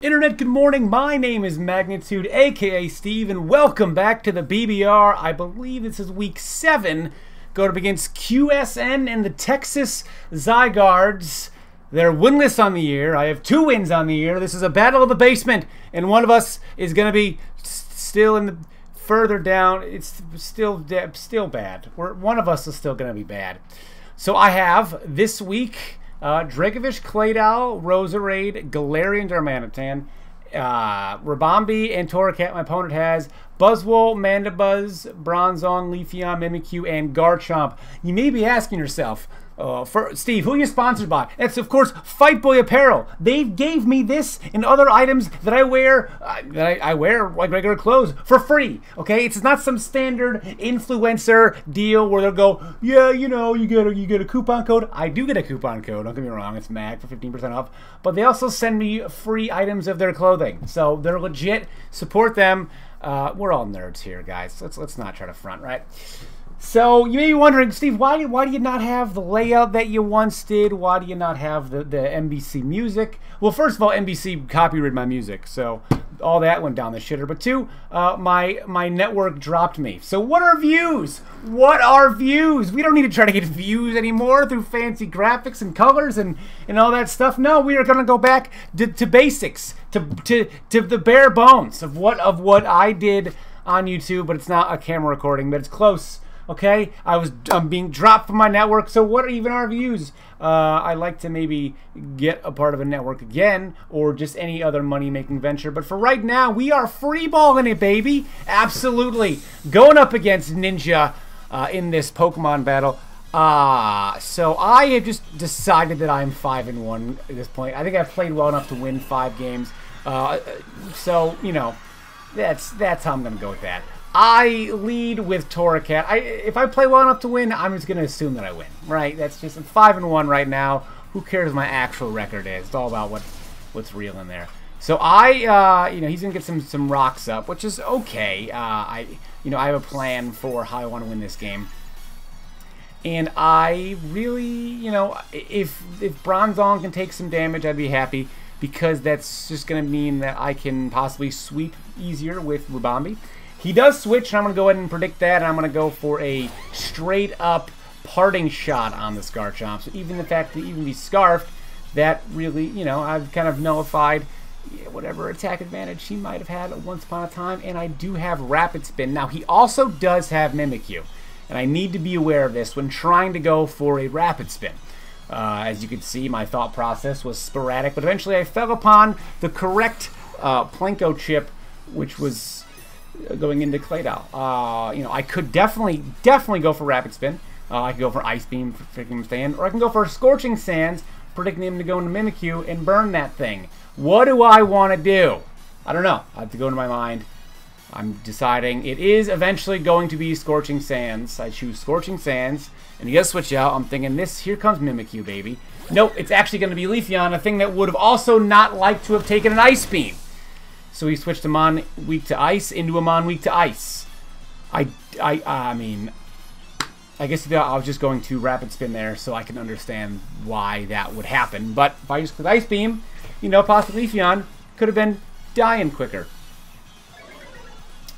Internet, good morning. My name is Magnitude, aka Steve, and welcome back to the BBR. I believe this is week 7. Going up against QSN and the Texas Zygardes. They're winless on the year. I have 2 wins on the year. This is a battle of the basement, and one of us is going to be still in the further down. It's still bad. One of us is still going to be bad. So I have this week Dragovich, Claydol, Roserade, Galarian, Darmanitan, Rabambi, and Torracat. My opponent has Buzzwole, Mandibuzz, Bronzong, Leafeon, Mimikyu, and Garchomp. You may be asking yourself, Steve, who are you sponsored by? That's, of course, Fight Boy Apparel. They gave me this and other items that I wear, I wear like regular clothes for free. Okay, it's not some standard influencer deal where they'll go, yeah, you know, you get a coupon code. I do get a coupon code. Don't get me wrong, it's MAG for 15% off. But they also send me free items of their clothing, so they're legit. Support them. We're all nerds here, guys. Let's not try to front, right? So you may be wondering, Steve, why do you not have the layout that you once did? Why do you not have the NBC music? Well, first of all, NBC copyrighted my music, so all that went down the shitter. But 2, my network dropped me. So what are views? What are views? We don't need to try to get views anymore through fancy graphics and colors and all that stuff. No, we are going to go back to basics, to the bare bones of what I did on YouTube. But it's not a camera recording, but it's close. Okay, I'm being dropped from my network, so what are even our views? I'd like to maybe get a part of a network again, or just any other money-making venture. But for right now, we are free-balling it, baby. Absolutely. Going up against Ninja in this Pokemon battle. So I have just decided that I'm 5-1 at this point. I think I've played well enough to win 5 games. So, you know, that's how I'm going to go with that. I lead with Torracat. If I play well enough to win, I'm just going to assume that I win, right? That's just, I'm 5-1 right now. Who cares what my actual record is? It's all about what's real in there. So you know, he's going to get some rocks up, which is okay. I have a plan for how I want to win this game. And I really, you know, if Bronzong can take some damage, I'd be happy, because that's just going to mean that I can possibly sweep easier with Rabambi. He does switch, and I'm going to go ahead and predict that, and I'm going to go for a straight-up parting shot on this Garchomp. So even the fact that even be Scarfed, that really, you know, I've kind of nullified whatever attack advantage he might have had once upon a time, and I do have Rapid Spin. Now, he also does have Mimikyu, and I need to be aware of this when trying to go for a Rapid Spin. As you can see, my thought process was sporadic, but eventually I fell upon the correct Plinko chip, which was going into Claydol. You know, I could definitely go for Rapid Spin. I could go for Ice Beam, predicting him to stand, or I can go for Scorching Sands, predicting him to go into Mimikyu and burn that thing. What do I want to do? I don't know. I have to go into my mind. I'm deciding it is eventually going to be Scorching Sands. I choose Scorching Sands, and you gotta switch out. I'm thinking this. Here comes Mimikyu, baby. Nope, it's actually going to be Leafeon, a thing that would have also not liked to have taken an Ice Beam. So he switched him on weak to ice into him on weak to ice. I mean, I guess I was just going to Rapid Spin there so I can understand why that would happen. But if I just click Ice Beam, you know, possibly Leafeon could have been dying quicker.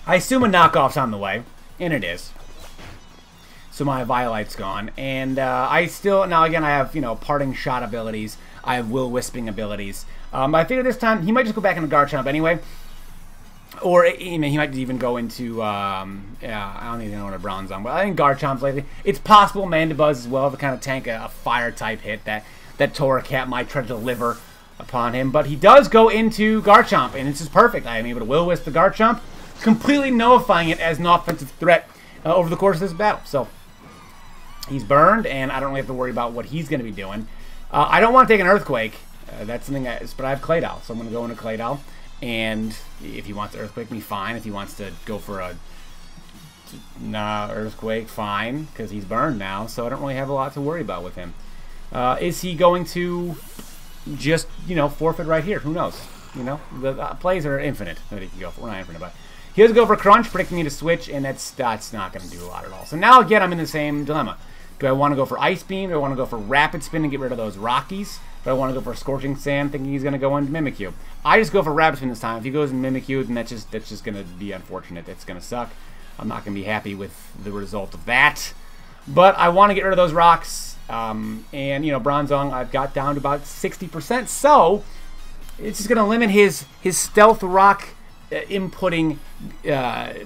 I assume a knockoff's on the way, and it is. So my Violet's gone, and I still, now again, I have, you know, parting shot abilities. I have Will-Wisping abilities. I figure this time he might just go back into Garchomp anyway. Or, you know, he might even go into, yeah, I don't even know what a Bronzong, but I think Garchomp's lately. It's possible Mandibuzz as well to kind of tank a fire-type hit that Torracat might try to deliver upon him. But he does go into Garchomp, and this is perfect. I am able to Will-Wisp the Garchomp, completely nullifying it as an offensive threat over the course of this battle. So, he's burned, and I don't really have to worry about what he's going to be doing. I don't want to take an Earthquake. That's something but I have Claydol, so I'm going to go into Claydol. And if he wants to Earthquake me, fine. If he wants to go for a Earthquake, fine, because he's burned now, so I don't really have a lot to worry about with him. Is he going to just, you know, forfeit right here? Who knows? You know, the plays are infinite that he can go for. We're not infinite, but he does go for Crunch, predicting me to switch, and that's not going to do a lot at all. So now, again, I'm in the same dilemma. Do I want to go for Ice Beam? Do I want to go for Rapid Spin and get rid of those Rockies? but I want to go for Scorching Sand, thinking he's going to go into Mimikyu. I just go for Rapid Spin this time. If he goes in Mimikyu, then that's just going to be unfortunate. That's going to suck. I'm not going to be happy with the result of that. But I want to get rid of those rocks. And, you know, Bronzong, I've got down to about 60%. So it's just going to limit his Stealth Rock inputting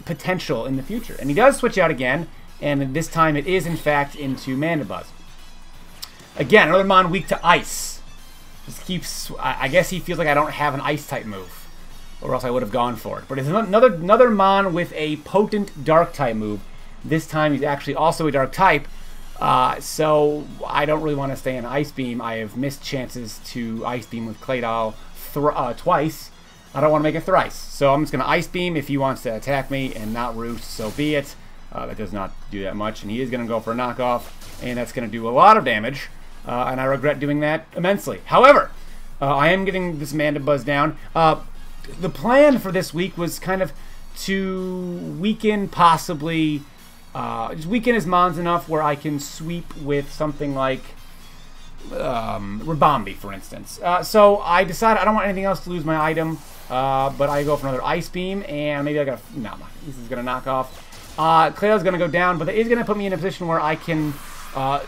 potential in the future. And he does switch out again. And this time it is, in fact, into Mandibuzz. Again, another Mon weak to Ice. Just keeps... I guess he feels like I don't have an Ice-type move. Or else I would have gone for it. But it's another Mon with a potent Dark-type move. This time he's actually also a Dark-type. So I don't really want to stay in Ice Beam. I have missed chances to Ice Beam with Claydol twice. I don't want to make it thrice. So I'm just going to Ice Beam if he wants to attack me and not Roost, so be it. That does not do that much. And he is going to go for a knockoff. And that's going to do a lot of damage. And I regret doing that immensely. However, I am getting this Mandibuzz down. The plan for this week was kind of to weaken possibly... just weaken his Mons enough where I can sweep with something like Rabombi, for instance. So I decided I don't want anything else to lose my item, but I go for another Ice Beam, and maybe I got a... No, this is going to knock off. Claydol's going to go down, but it is going to put me in a position where I can...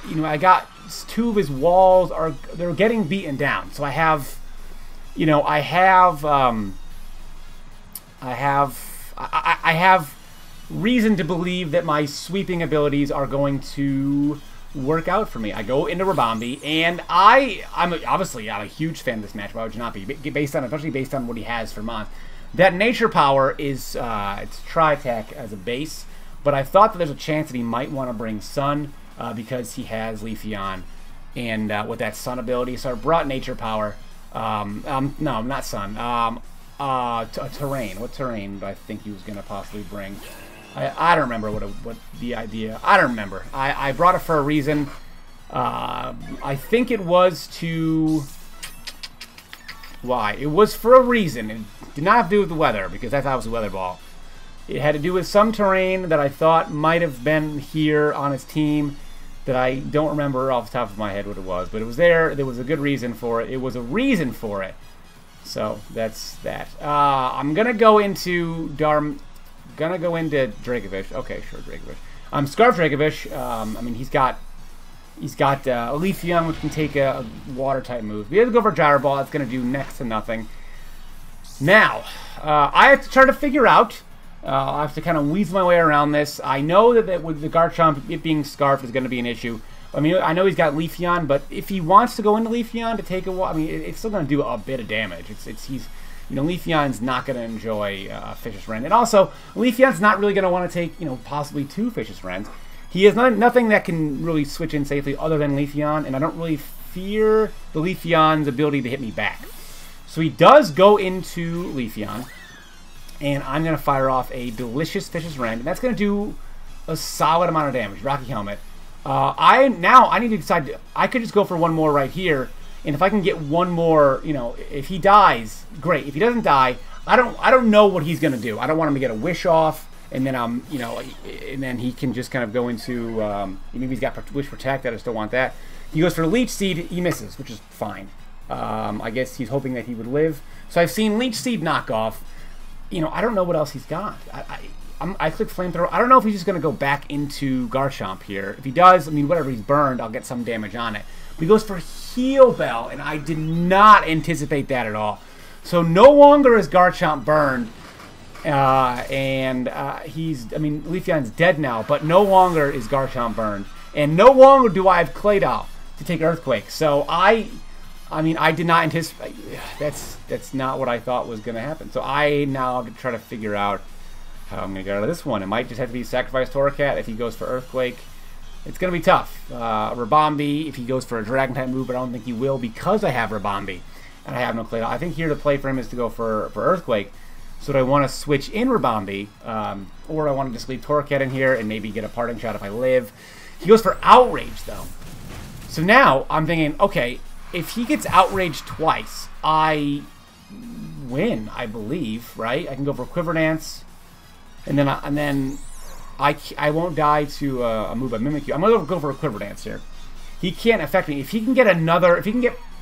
you know, I got 2 of his walls they're getting beaten down. So I have... You know, I have reason to believe that my sweeping abilities are going to work out for me. I go into Rabombi, and I'm obviously a huge fan of this match. Why would you not be? Especially based on what he has for Mon. That Nature Power is it's Tri-Attack as a base, but I thought that there's a chance that he might want to bring Sun because he has Leafeon, and with that Sun ability, so I brought Nature Power. No, not Sun. Terrain. What Terrain do I think he was going to possibly bring? I don't remember what the idea... I don't remember. I brought it for a reason. I think it was to... Why? It was for a reason. It did not have to do with the weather, because that's obviously Weather Ball. It had to do with some terrain that I thought might have been here on his team that I don't remember off the top of my head what it was. But it was there. There was a good reason for it. It was a reason for it. So, that's that. I'm going to go into Dracovish. Okay, sure, Dracovish. Scarf Dracovish, I mean, he's got a Leafeon, which can take a water-type move. We have to go for Gyro Ball. That's going to do next to nothing. Now, I have to try to figure out... I have to kind of weasel my way around this. I know that with the Garchomp, it being Scarf is going to be an issue. I mean, I know he's got Leafeon, but if he wants to go into Leafeon to take a while, I mean, it's still going to do a bit of damage. He's you know, Leafeon's not going to enjoy Fishious Rend. And also, Leafeon's not really going to want to take, you know, possibly 2 Fishious Rends. He has nothing that can really switch in safely other than Leafeon, and I don't really fear the Leafeon's ability to hit me back. So he does go into Leafeon, and I'm going to fire off a delicious Fishious Rend, and that's going to do a solid amount of damage. Rocky Helmet. I need to decide. I could just go for one more right here, and if I can get one more, you know, if he dies, great. If he doesn't die, I don't know what he's going to do. I don't want him to get a Wish off, and then you know, and then he can just kind of go into maybe he's got Wish Protect. I just don't want that. He goes for Leech Seed. He misses, which is fine. I guess he's hoping that he would live. So I've seen Leech Seed knockoff. You know, I don't know what else he's got. I click Flamethrower. I don't know if he's just going to go back into Garchomp here. If he does, I mean, whatever, he's burned, I'll get some damage on it. But he goes for Heal Bell, and I did not anticipate that at all. So no longer is Garchomp burned, he's, I mean, Leafeon's dead now, but no longer is Garchomp burned. And no longer do I have Claydol to take Earthquake. So I mean, I did not anticipate. That's not what I thought was going to happen. So I now have to try to figure out how I'm going to get out of this one. It might just have to be Sacrifice Torracat if he goes for Earthquake. It's going to be tough. Rabombi, if he goes for a Dragon-type move, but I don't think he will because I have Rabombi and I have no Claydol. I think here the play for him is to go for Earthquake. So do I want to switch in Rabombi, or I want to just leave Torracat in here and maybe get a Parting Shot if I live. He goes for Outrage, though. So now I'm thinking, okay, if he gets Outraged twice, I win, I believe, right? I can go for Quiver Dance, and then I won't die to a move by Mimikyu. I'm gonna go for a Quiver Dance here. He can't affect me. If he can get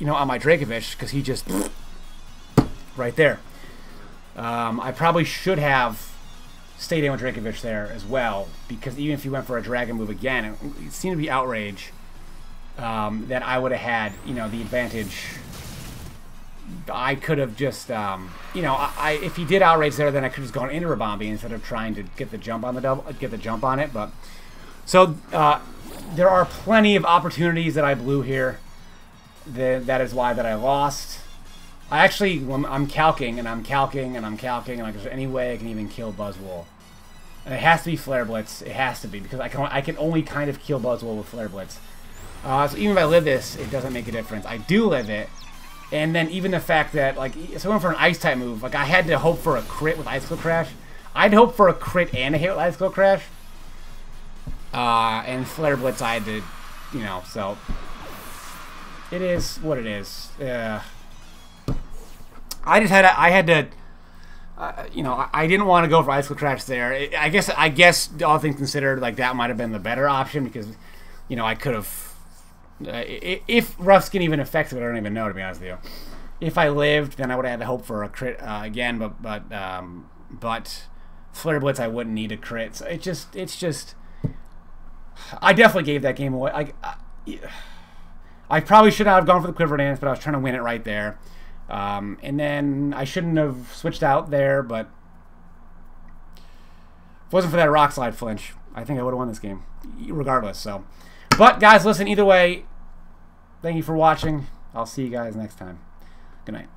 you know, on my Dragovich, because he just right there. I probably should have stayed in with Dragovich there as well, because even if he went for a dragon move again, it seemed to be outrage that I would have had, you know, the advantage. I could have just, you know, if he did outrage there, then I could have just gone into Rabombi instead of trying to get the jump on it. But so there are plenty of opportunities that I blew here. That is why that I lost. I'm calcing, and I'm calcing, and I'm calcing, and like, there's any way I can even kill Buzzwole. And it has to be Flare Blitz. It has to be, because I can only kind of kill Buzzwole with Flare Blitz. So even if I live this, it doesn't make a difference. I do live it, and then even the fact that, like, so I went for an Ice type move. Like, I had to hope for a crit with Icicle Crash. I'd hope for a crit and a hit with Icicle Crash. And Flare Blitz, I had to, you know, so it is what it is. I had to, you know, I didn't want to go for Icicle Crash there. I guess all things considered, like, that might have been the better option, because, you know, I could have, if Rough Skin even affects it, I don't even know, to be honest with you. If I lived, then I would have had to hope for a crit again, but Flare Blitz, I wouldn't need a crit. So it's just, I definitely gave that game away. I probably should not have gone for the Quiver Dance, but I was trying to win it right there. And then I shouldn't have switched out there, but if it wasn't for that Rock Slide flinch, I think I would have won this game, regardless. So, but guys, listen, either way, thank you for watching. I'll see you guys next time. Good night.